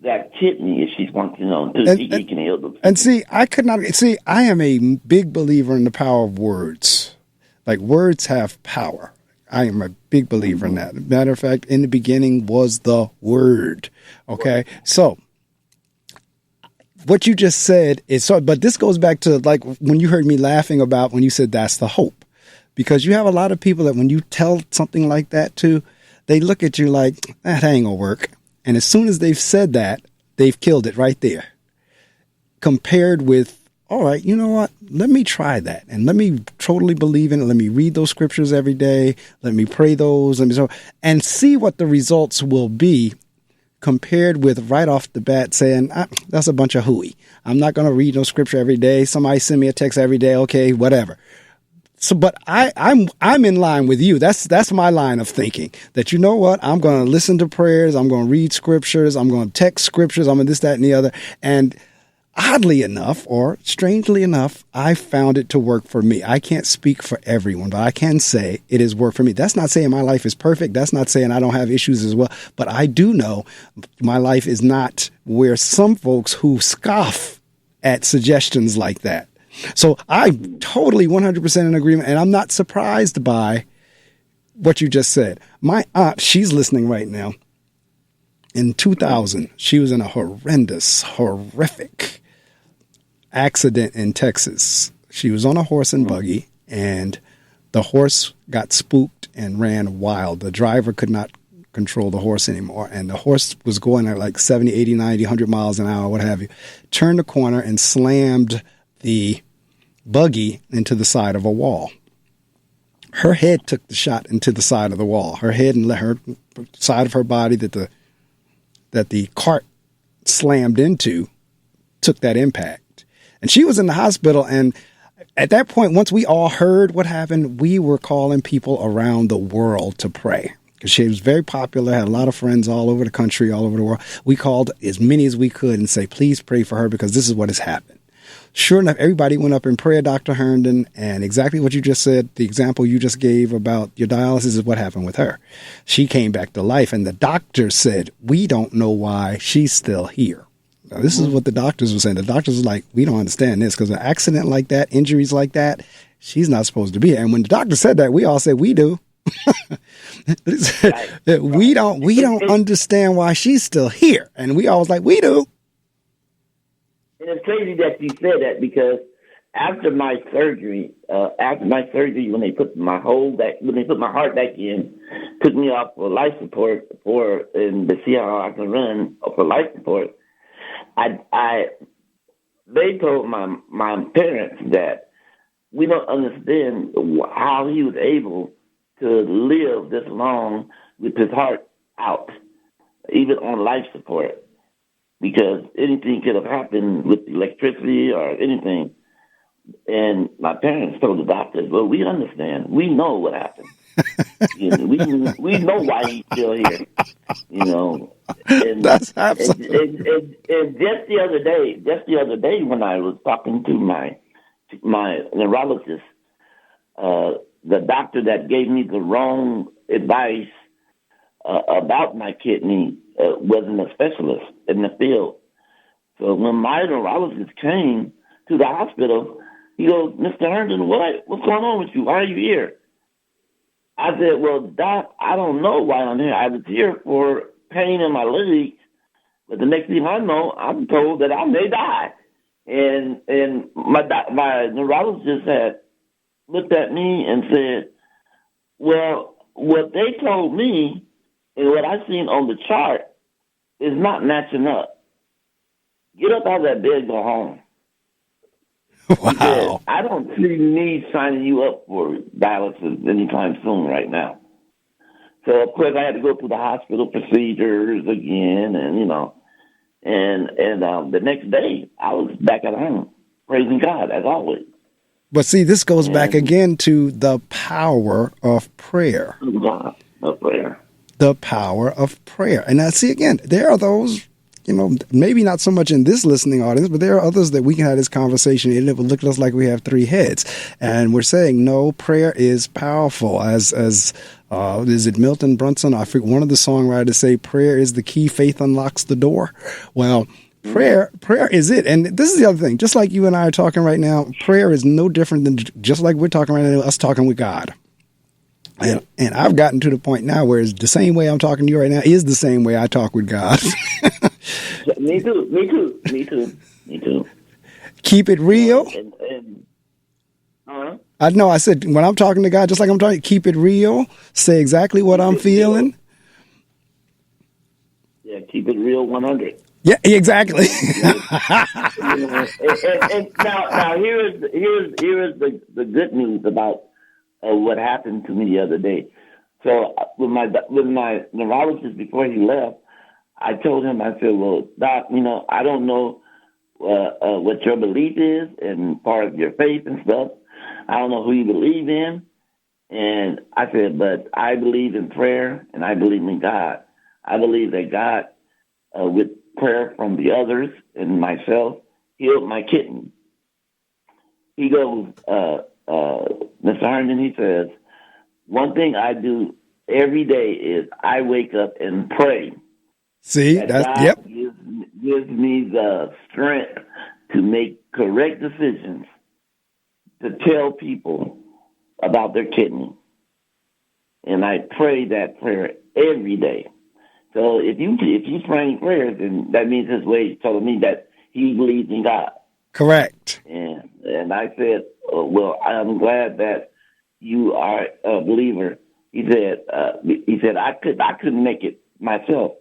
that kidney if she's functioning on 2. He can heal them. And I am a big believer in the power of words. Like words have power. I am a big believer in that. Matter of fact, in the beginning was the Word. Okay, so what you just said is so. But this goes back to like when you heard me laughing about when you said that's the hope, because you have a lot of people that when you tell something like that to, they look at you like that ain't gonna work. And as soon as they've said that, they've killed it right there. Compared with all right, you know what? Let me try that. And let me totally believe in it. Let me read those scriptures every day. Let me pray those. And see what the results will be compared with right off the bat saying, that's a bunch of hooey. I'm not going to read no scripture every day. Somebody send me a text every day. Okay, whatever. So, but I'm in line with you. That's my line of thinking, that, you know what? I'm going to listen to prayers. I'm going to read scriptures. I'm going to text scriptures. I'm going to this, that, and the other. And oddly enough, or strangely enough, I found it to work for me. I can't speak for everyone, but I can say it has worked for me. That's not saying my life is perfect. That's not saying I don't have issues as well. But I do know my life is not where some folks who scoff at suggestions like that. So I'm totally 100% in agreement, and I'm not surprised by what you just said. My aunt, she's listening right now. In 2000, she was in a horrific accident in Texas. She was on a horse and buggy, and the horse got spooked and ran wild. The driver could not control the horse anymore, and the horse was going at like 70, 80, 90, 100 miles an hour, what have you. Turned the corner and slammed the buggy into the side of a wall. Her head took the shot into the side of the wall. Her head and her side of her body that the cart slammed into took that impact. And she was in the hospital. And at that point, once we all heard what happened, we were calling people around the world to pray, because she was very popular, had a lot of friends all over the country, all over the world. We called as many as we could and say, please pray for her, because this is what has happened. Sure enough, everybody went up in prayer, Dr. Herndon, and exactly what you just said, the example you just gave about your dialysis is what happened with her. She came back to life, and the doctor said, we don't know why she's still here. Now, this is what the doctors were saying. The doctors were like, we don't understand this, because an accident like that, injuries like that, she's not supposed to be here. And when the doctor said that, we all said, we do. we don't understand why she's still here. And we all was like, we do. And it's crazy that you said that, because after my surgery, when they put my heart back in, took me off for life support and to see how I can run for life support, they told my parents that we don't understand how he was able to live this long with his heart out, even on life support. Because anything could have happened with electricity or anything. And my parents told the doctors, well, we understand. We know what happened. we know why he's still here. And, That's absolutely. And just the other day when I was talking to my neurologist, the doctor that gave me the wrong advice about my kidney wasn't a specialist in the field. So when my neurologist came to the hospital, he goes, Mr. Herndon, what's going on with you? Why are you here? I said, well, Doc, I don't know why I'm here. I was here for pain in my legs, but the next thing I know, I'm told that I may die. And my neurologist had looked at me and said, well, what they told me and what I seen on the chart is not matching up. Get up out of that bed, go home. Wow. He said, I don't see me signing you up for dialysis anytime soon right now. So, of course, I had to go through the hospital procedures again, and the next day I was back at home, praising God, as always. But see, this goes back again to the power of prayer. Of prayer. The power of prayer. And now, see, again, there are those, maybe not so much in this listening audience, but there are others that we can have this conversation and it will look at us like we have three heads. And we're saying, no, prayer is powerful. As is it Milton Brunson? I forget, one of the songwriters say, prayer is the key, faith unlocks the door. Well, prayer is it. And this is the other thing. Just like you and I are talking right now, prayer is no different than just like we're talking right now, us talking with God. And I've gotten to the point now where it's the same way I'm talking to you right now is the same way I talk with God. Me too. Keep it real. I know. I said, when I'm talking to God, just like I'm talking, keep it real. Say exactly what I'm feeling. Yeah, keep it real 100. Yeah, exactly. And now here's the good news about what happened to me the other day. So with my neurologist before he left, I told him, I said, well, Doc, I don't know what your belief is and part of your faith and stuff. I don't know who you believe in. And I said, but I believe in prayer and I believe in God. I believe that God, with prayer from the others and myself, healed my kidney. He goes, Mr. Herndon, he says, one thing I do every day is I wake up and pray. See, that God gives me the strength to make correct decisions, to tell people about their kidney. And I pray that prayer every day. So if you praying prayers, then that means his way is telling me that he believes in God. Correct. And I said, well, I'm glad that you are a believer. He said I couldn't make it myself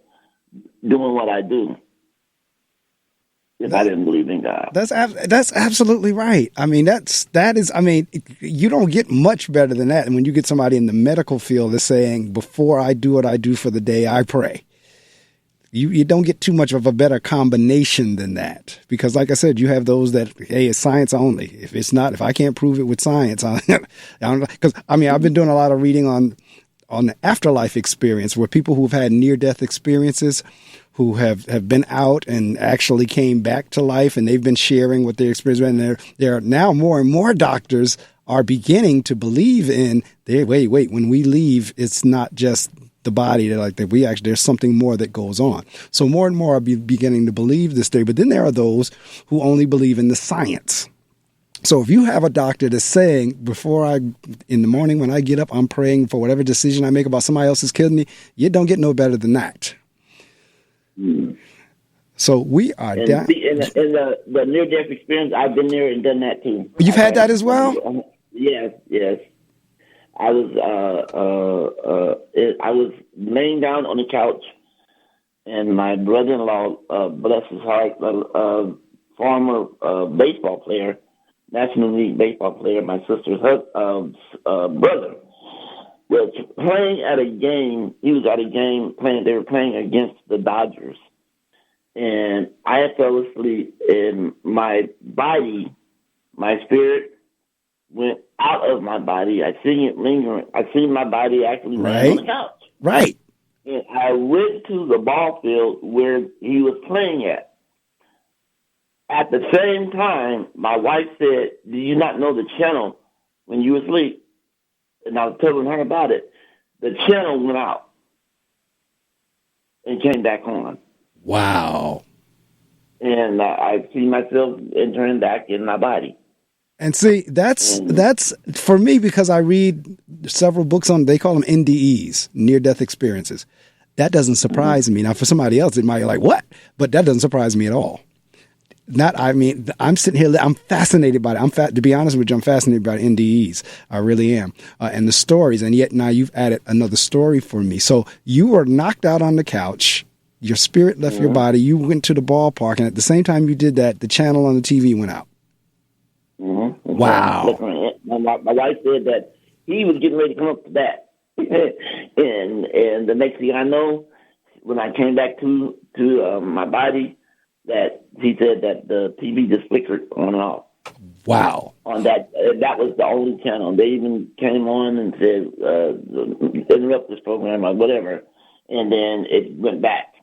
doing what I do if I didn't believe in God. That's absolutely right. I mean, you don't get much better than that. And when you get somebody in the medical field that's saying, before I do what I do for the day, I pray. You don't get too much of a better combination than that. Because like I said, you have those that, hey, it's science only. If I can't prove it with science, I don't know. Because, I've been doing a lot of reading on the afterlife experience, where people who've had near-death experiences, who have been out and actually came back to life, and they've been sharing what their experience was. And there are now more and more doctors are beginning to believe in, wait, when we leave, it's not just the body, there's something more that goes on. So more and more are beginning to believe this theory. But then there are those who only believe in the science. So if you have a doctor that's saying, in the morning when I get up, I'm praying for whatever decision I make about somebody else's kidney, you don't get no better than that. Mm. So we are down. In the near-death experience, I've been there and done that too. You've had that as well? Yes. I was laying down on the couch, and my brother-in-law, bless his heart, former baseball player, National League baseball player, my sister's brother, was playing at a game. He was at a game playing. They were playing against the Dodgers, and I fell asleep. And my body, my spirit, went out of my body. I seen it lingering. I seen my body actually laying on the couch. Right. And I went to the ball field where he was playing at. At the same time, my wife said, "Do you not know the channel when you were asleep?" And I was telling her about it. The channel went out and came back on. Wow. And I see myself entering back in my body. And see, that's for me, because I read several books on, they call them NDEs, near-death experiences. That doesn't surprise me. Now, for somebody else, it might be like, what? But that doesn't surprise me at all. I'm sitting here, I'm fascinated by it. To be honest with you, I'm fascinated by NDEs. I really am. And the stories. And yet now you've added another story for me. So you were knocked out on the couch. Your spirit left your body. You went to the ballpark. And at the same time you did that, the channel on the TV went out. Mm-hmm. Wow. My wife said that he was getting ready to come up to bat. and the next thing I know, when I came back to my body, that he said that the TV just flickered on and off. Wow. On that was the only channel. They even came on and said, interrupt this program or whatever, and then it went back.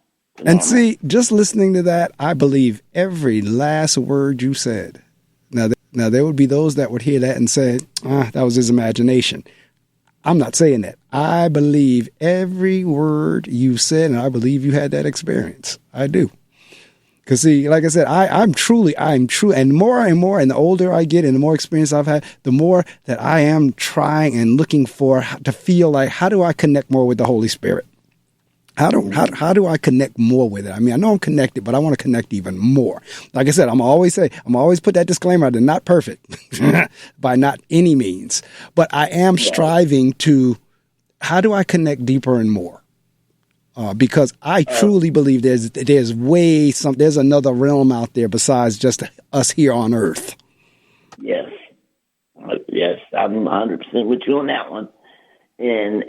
And see, just listening to that, I believe every last word you said. Now, there would be those that would hear that and say, that was his imagination. I'm not saying that. I believe every word you said, and I believe you had that experience. I do. Because, see, like I said, I'm true. And more, and the older I get and the more experience I've had, the more that I am trying and looking to feel like, how do I connect more with the Holy Spirit? How do I connect more with it? I mean, I know I'm connected, but I want to connect even more. Like I said, I'm always put that disclaimer out there, not perfect by not any means, but I am striving to, how do I connect deeper and more? because I truly believe there's there's another realm out there besides just us here on Earth. Yes. Yes, I'm 100% with you on that one. And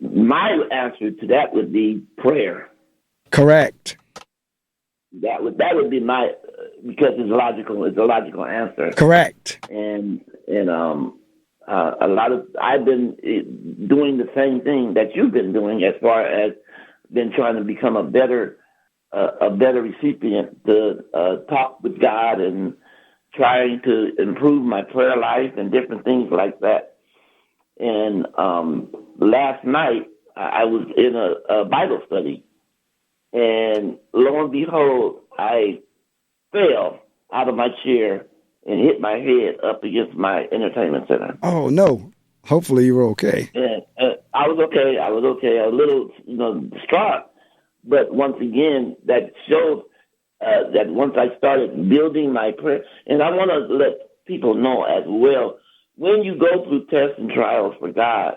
my answer to that would be prayer. Correct. That would be my, because it's a logical answer. Correct. And I've been doing the same thing that you've been doing, as far as been trying to become a better recipient to talk with God, and trying to improve my prayer life and different things like that. And last night I was in a Bible study, and lo and behold, I fell out of my chair and hit my head up against my entertainment center. Oh, no. Hopefully you were okay. And I was okay. I was a little, distraught. But once again, that shows that once I started building my prayer, and I want to let people know as well, when you go through tests and trials for God,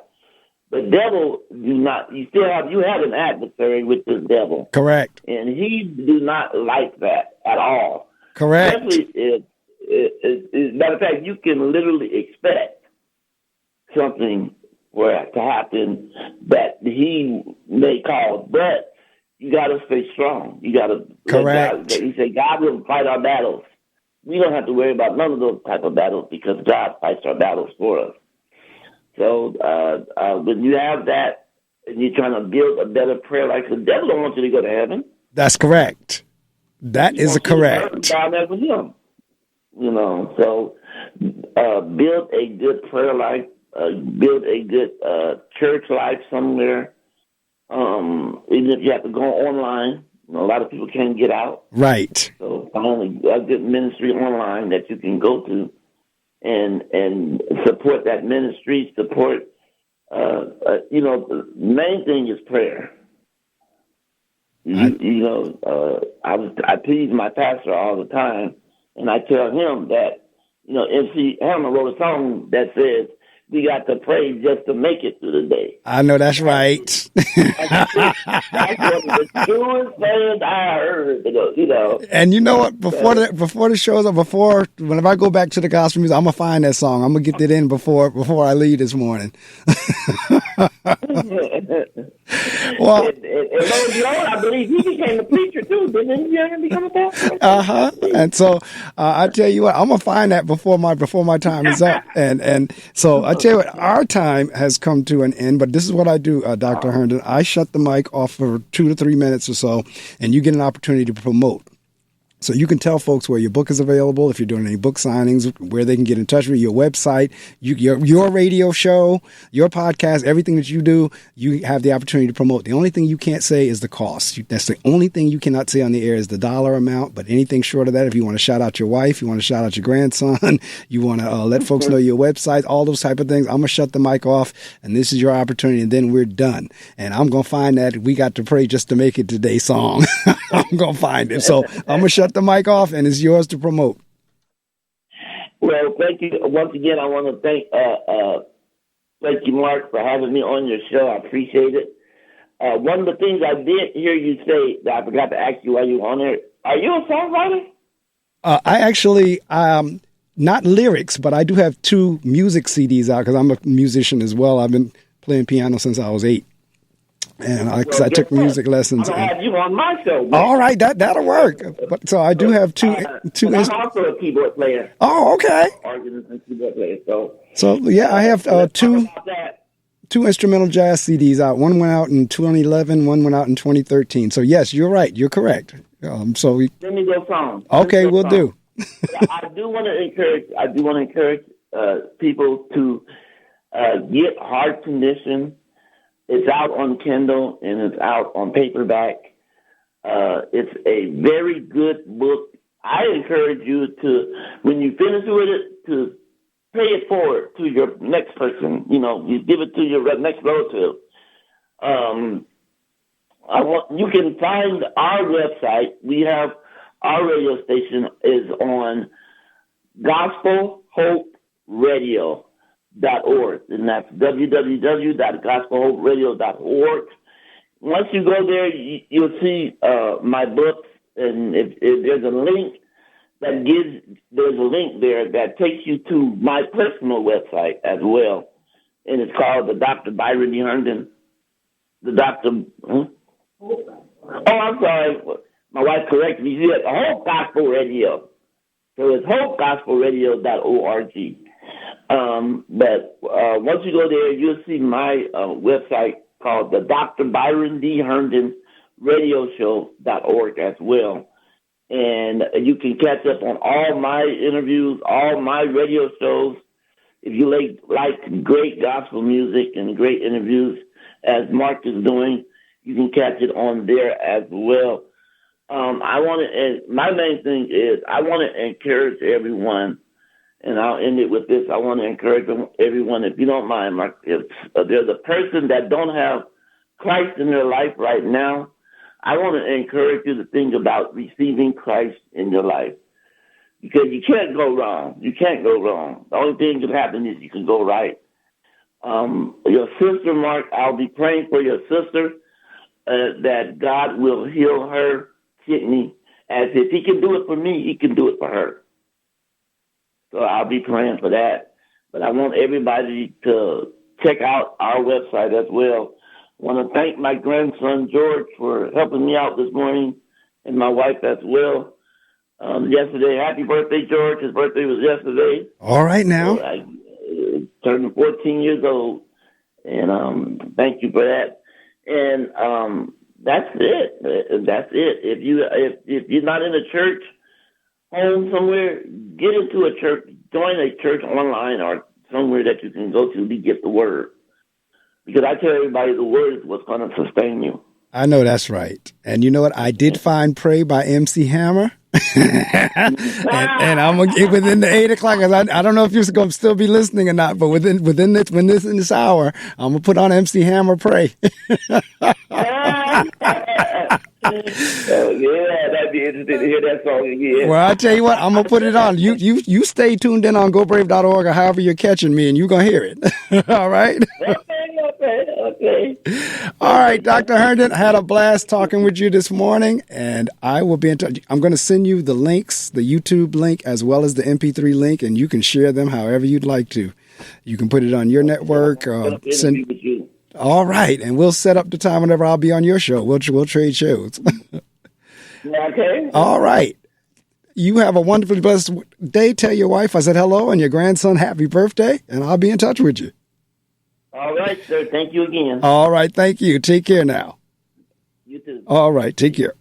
the devil you have an adversary with the devil. Correct. And he do not like that at all. Correct. Especially matter of fact, you can literally expect something for it to happen that he may cause, but you got to stay strong. You got to. Correct. He said, God will fight our battles. We don't have to worry about none of those type of battles, because God fights our battles for us. So when you have that and you're trying to build a better prayer life, the devil don't want you to go to heaven. That's correct. That is correct. Down there with him. So build a good prayer life, build a good church life somewhere. Even if you have to go online, a lot of people can't get out. Right. So find a good ministry online that you can go to and support that ministry. Support. The main thing is prayer. I tease my pastor all the time, and I tell him that, MC Hammer wrote a song that says, we got to pray just to make it through the day. I know that's right. That's one of the truest things I heard, And you know what? Before the shows, or whenever I go back to the gospel music, I'm gonna find that song. I'm gonna get it in before I leave this morning. Well, I believe he became a preacher too. Didn't he become a pastor? And so I tell you what, I'm gonna find that before my time is up. And so I tell you what, our time has come to an end. But this is what I do, Dr. Herndon. I shut the mic off for 2 to 3 minutes or so, and you get an opportunity to promote. So you can tell folks where your book is available, if you're doing any book signings, where they can get in touch with you, your website, your radio show, your podcast, everything that you do, you have the opportunity to promote. The only thing you can't say is the cost. That's the only thing you cannot say on the air is the dollar amount. But anything short of that, if you want to shout out your wife, you want to shout out your grandson, you want to let folks know your website, all those type of things, I'm going to shut the mic off, and this is your opportunity, and then we're done. And I'm going to find that We Got to Pray Just to Make It Today song. I'm going to find it. So I'm going to shut the mic off, and it's yours to promote. Well, thank you once again. I want to thank you, Mark, for having me on your show. I appreciate it. One of the things I did hear you say that I forgot to ask you while you were on there: are you a songwriter? I actually, not lyrics, but I do have 2 music CDs out because I'm a musician as well. I've been playing piano since I was 8. And I took music lessons. I'm gonna have you on my show. Man. All right, that'll work. But so I do have two. I'm also a keyboard player. Oh, okay. Organist and keyboard player. So yeah, I have two instrumental jazz CDs out. One went out in 2011. One went out in 2013. So yes, you're right. You're correct. Send me those songs. Okay, we'll do. I do want to encourage people to get Heart Condition. It's out on Kindle and it's out on paperback. It's a very good book. I encourage you to, when you finish with it, to pay it forward to your next person. You give it to your next relative. You can find our website. We have our radio station is on gospelhoperadio.org, and that's www.gospelhoperadio.org. once you go there, you'll see my books, and if there's a link there's a link there that takes you to my personal website as well, and it's called the Dr. Byron D. Herndon. The Dr. Huh? Oh, I'm sorry. My wife corrected me. She said Hope Gospel Radio. So it's hopegospelradio.org. But once you go there, you'll see my website called the Dr. Byron D. Herndon Radio Show.org as well. And you can catch up on all my interviews, all my radio shows. If you like great gospel music and great interviews, as Mark is doing, you can catch it on there as well. My main thing is I want to encourage everyone, and I'll end it with this. I want to encourage everyone, if you don't mind, Mark, if there's a person that don't have Christ in their life right now, I want to encourage you to think about receiving Christ in your life, because you can't go wrong. You can't go wrong. The only thing that can happen is you can go right. Your sister, Mark, I'll be praying for your sister that God will heal her kidney, as if he can do it for me, he can do it for her. So I'll be praying for that. But I want everybody to check out our website as well. I want to thank my grandson, George, for helping me out this morning, and my wife as well. Yesterday, happy birthday, George. His birthday was yesterday. All right now. So I turned 14 years old, and thank you for that. And that's it. That's it. If you're not in a church, home somewhere, get into a church, join a church online or somewhere that you can go to get the word. Because I tell everybody the word is what's going to sustain you. I know that's right. And you know what? I did find Pray by MC Hammer. and I'm going to get within the 8 o'clock. I don't know if you're going to still be listening or not, but within this hour, I'm going to put on MC Hammer Pray. Yeah, that'd be interesting to hear that song again. Well, I tell you what, I'm going to put it on. You stay tuned in on GoBrave.org or however you're catching me, and you're going to hear it. All right? Okay. All right, Dr. Herndon, I had a blast talking with you this morning, and I will be in touch. I'm going to send you the links, the YouTube link, as well as the MP3 link, and you can share them however you'd like to. You can put it on your network. All right, and we'll set up the time whenever I'll be on your show. We'll trade shows. Okay. All right. You have a wonderfully blessed day. Tell your wife I said hello and your grandson happy birthday, and I'll be in touch with you. All right, sir. Thank you again. All right. Thank you. Take care now. You too. All right. Take care.